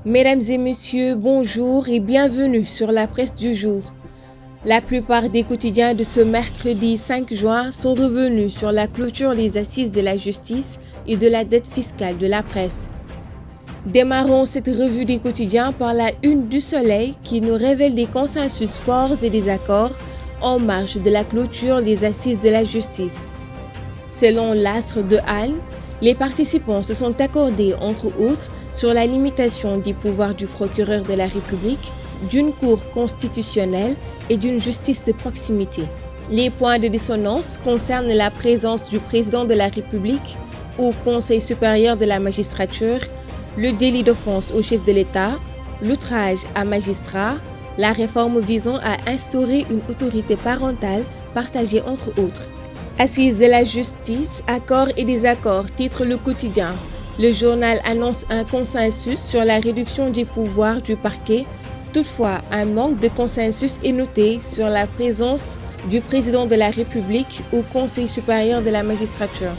Mesdames et messieurs, bonjour et bienvenue sur la presse du jour. La plupart des quotidiens de ce mercredi 5 juin sont revenus sur la clôture des assises de la justice et de la dette fiscale de la presse. Démarrons cette revue des quotidiens par la une du Soleil qui nous révèle des consensus forts et des accords en marge de la clôture des assises de la justice. Selon l'Astre de Halle, les participants se sont accordés entre autres sur la limitation des pouvoirs du procureur de la République, d'une cour constitutionnelle et d'une justice de proximité. Les points de dissonance concernent la présence du président de la République au Conseil supérieur de la magistrature, le délit d'offense au chef de l'État, l'outrage à magistrat, la réforme visant à instaurer une autorité parentale partagée entre autres. Assises de la justice, accords et désaccords, titre Le Quotidien. Le journal annonce un consensus sur la réduction des pouvoirs du parquet. Toutefois, un manque de consensus est noté sur la présence du président de la République au Conseil supérieur de la magistrature.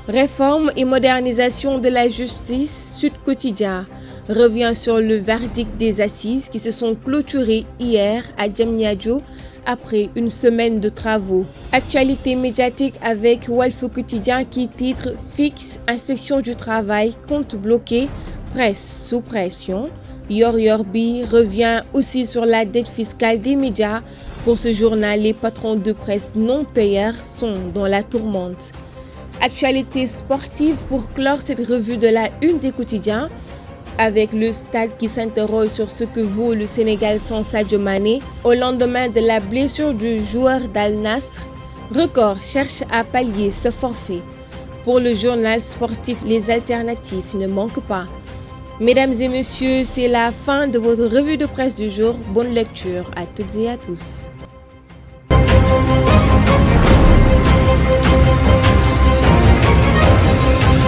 Réforme et modernisation de la justice, Sud Quotidien revient sur le verdict des assises qui se sont clôturées hier à Diamniadio après une semaine de travaux. Actualité médiatique avec Walf Quotidien qui titre Fixe, inspection du travail, compte bloqué, presse sous pression. Yorbi revient aussi sur la dette fiscale des médias. Pour ce journal, les patrons de presse non payeurs sont dans la tourmente. Actualité sportive pour clore cette revue de la une des quotidiens avec le Stade qui s'interroge sur ce que vaut le Sénégal sans Sadio Mané au lendemain de la blessure du joueur d'Al Nassr. Record cherche à pallier ce forfait. Pour le journal sportif, les alternatives ne manquent pas. Mesdames et messieurs, c'est la fin de votre revue de presse du jour. Bonne lecture à toutes et à tous.